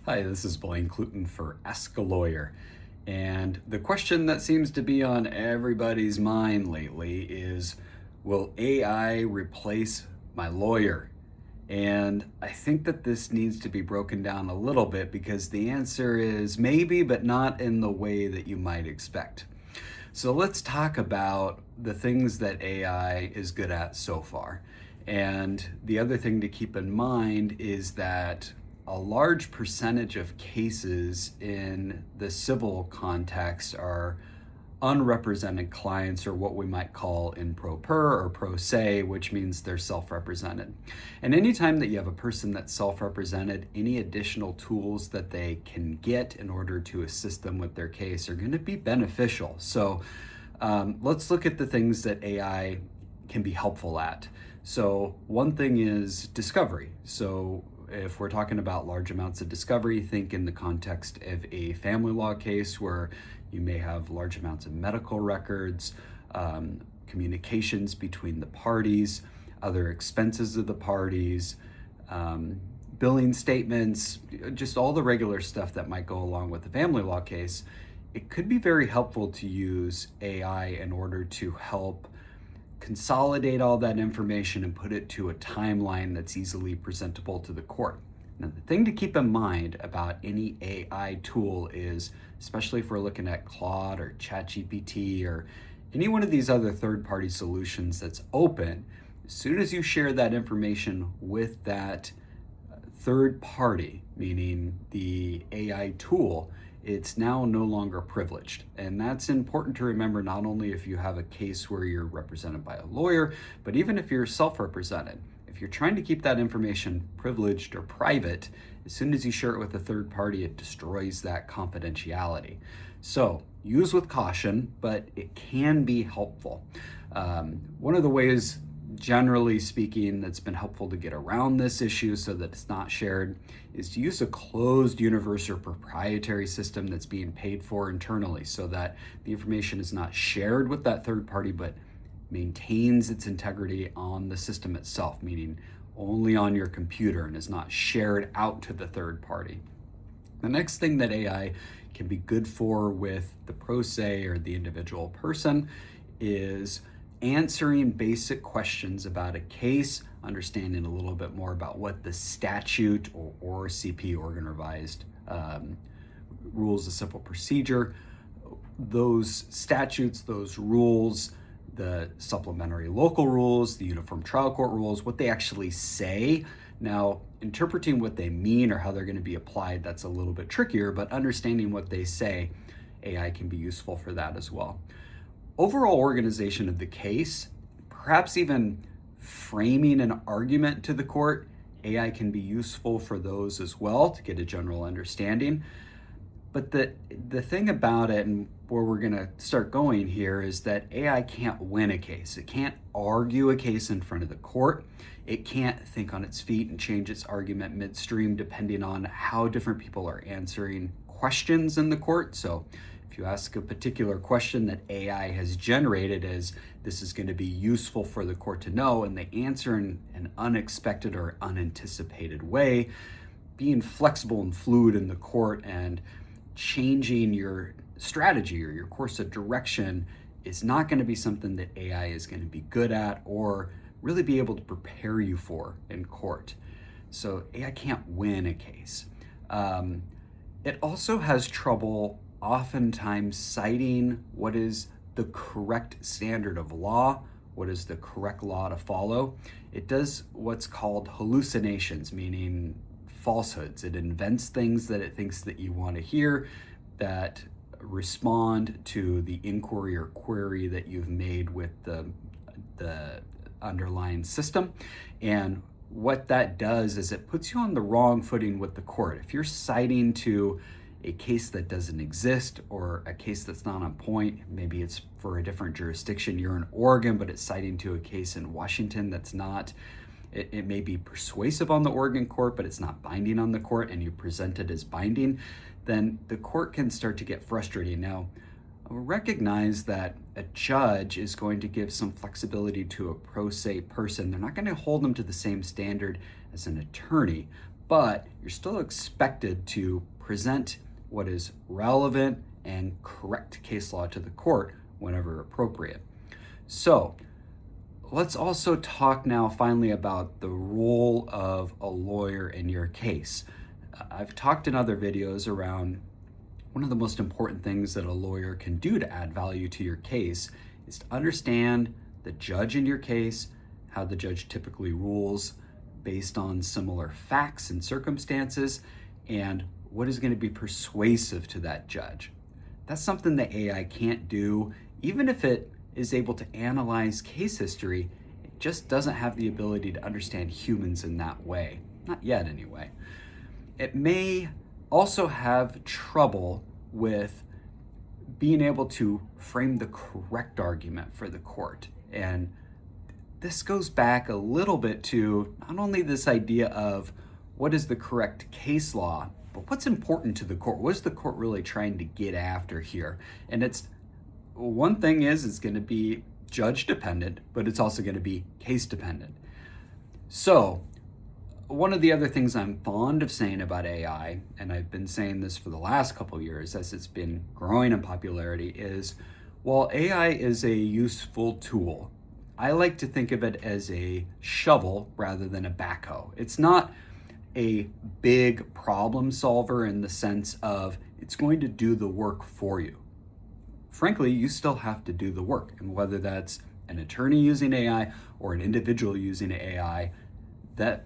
Hi, this is Blaine Cluton for Ask a Lawyer. And the question that seems to be on everybody's mind lately is, will AI replace my lawyer? And I think that this needs to be broken down a little bit because the answer is maybe, but not in the way that you might expect. So let's talk about the things that AI is good at so far. And the other thing to keep in mind is that a large percentage of cases in the civil context are unrepresented clients, or what we might call in pro per or pro se, which means they're self-represented. And anytime that you have a person that's self-represented, any additional tools that they can get in order to assist them with their case are going to be beneficial. So let's look at the things that AI can be helpful at. So one thing is discovery. So if we're talking about large amounts of discovery, think in the context of a family law case where you may have large amounts of medical records, communications between the parties, other expenses of the parties, billing statements, just all the regular stuff that might go along with the family law case. It could be very helpful to use AI in order to help consolidate all that information and put it to a timeline that's easily presentable to the court. Now, the thing to keep in mind about any AI tool is, especially if we're looking at Claude or ChatGPT or any one of these other third-party solutions that's open, as soon as you share that information with that third party, meaning the AI tool, it's now no longer privileged. And that's important to remember, not only if you have a case where you're represented by a lawyer, but even if you're self-represented. If you're trying to keep that information privileged or private, as soon as you share it with a third party, it destroys that confidentiality. So use with caution, but it can be helpful. One of the ways, generally speaking, that's been helpful to get around this issue so that it's not shared is to use a closed universe or proprietary system that's being paid for internally, so that the information is not shared with that third party but maintains its integrity on the system itself, meaning only on your computer, and is not shared out to the third party. The next thing that AI can be good for with the pro se or the individual person is answering basic questions about a case, understanding a little bit more about what the statute or CP, organ revised rules of civil procedure, those statutes, those rules, the supplementary local rules, the uniform trial court rules, what they actually say. Now, interpreting what they mean or how they're going to be applied, that's a little bit trickier, but understanding what they say, AI can be useful for that as well. Overall organization of the case, perhaps even framing an argument to the court, AI can be useful for those as well to get a general understanding. But the thing about it, and where we're going to start going here, is that AI can't win a case. It can't argue a case in front of the court. It can't think on its feet and change its argument midstream depending on how different people are answering questions in the court. So if you ask a particular question that AI has generated as this is going to be useful for the court to know, and they answer in an unexpected or unanticipated way, being flexible and fluid in the court and changing your strategy or your course of direction is not going to be something that AI is going to be good at or really be able to prepare you for in court. So AI can't win a case. It also has trouble oftentimes citing what is the correct standard of law, what is the correct law to follow. It does what's called hallucinations, meaning falsehoods. It invents things that it thinks that you want to hear that respond to the inquiry or query that you've made with the underlying system. And what that does is it puts you on the wrong footing with the court. If you're citing to a case that doesn't exist or a case that's not on point, maybe it's for a different jurisdiction, you're in Oregon, but it's citing to a case in Washington that's not, it may be persuasive on the Oregon court, but it's not binding on the court, and you present it as binding, then the court can start to get frustrated. Now, recognize that a judge is going to give some flexibility to a pro se person. They're not going to hold them to the same standard as an attorney, but you're still expected to present what is relevant and correct case law to the court whenever appropriate. So let's also talk now finally about the role of a lawyer in your case. I've talked in other videos around one of the most important things that a lawyer can do to add value to your case is to understand the judge in your case, how the judge typically rules based on similar facts and circumstances, and what is going to be persuasive to that judge. That's something that AI can't do. Even if it is able to analyze case history, it just doesn't have the ability to understand humans in that way. Not yet, anyway. It may also have trouble with being able to frame the correct argument for the court. And this goes back a little bit to not only this idea of what is the correct case law, but what's important to the court. What is the court really trying to get after here? And it's one thing is it's going to be judge dependent, but it's also going to be case dependent. So one of the other things I'm fond of saying about AI, and I've been saying this for the last couple of years as it's been growing in popularity, is while AI is a useful tool, I like to think of it as a shovel rather than a backhoe. It's not a big problem solver in the sense of it's going to do the work for you. Frankly, you still have to do the work, and whether that's an attorney using AI or an individual using AI, that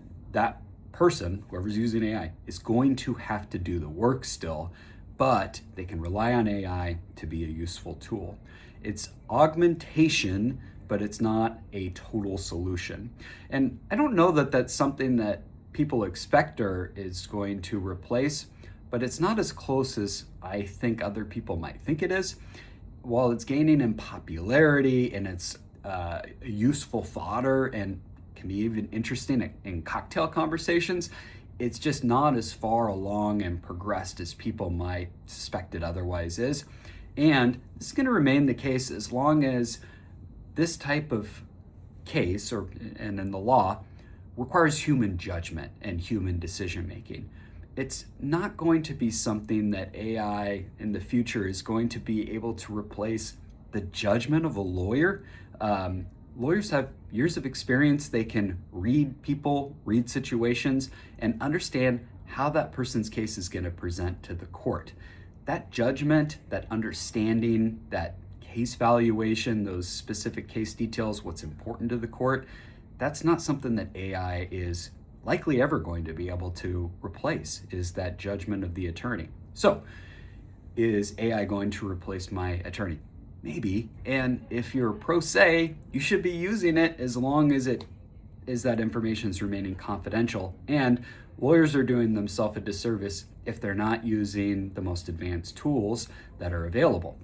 person, whoever's using AI, is going to have to do the work still, but they can rely on AI to be a useful tool. It's augmentation, but it's not a total solution. And I don't know that that's something that people expect or is going to replace, but it's not as close as I think other people might think it is. While it's gaining in popularity and it's useful fodder and can be even interesting in cocktail conversations, it's just not as far along and progressed as people might suspect it otherwise is. And this is going to remain the case as long as this type of case, and in the law, requires human judgment and human decision making. It's not going to be something that AI in the future is going to be able to replace the judgment of a lawyer. Lawyers have years of experience. They can read people, read situations, and understand how that person's case is going to present to the court. That judgment, that understanding, that case valuation, those specific case details, what's important to the court, that's not something that AI is likely ever going to be able to replace, is that judgment of the attorney. So, is AI going to replace my attorney? Maybe. And if you're pro se, you should be using it as long as that information is remaining confidential. And lawyers are doing themselves a disservice if they're not using the most advanced tools that are available.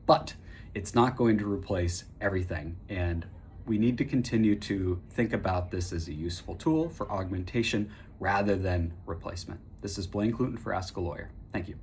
But it's not going to replace everything. And we need to continue to think about this as a useful tool for augmentation rather than replacement. This is Blaine Cluten for Ask a Lawyer. Thank you.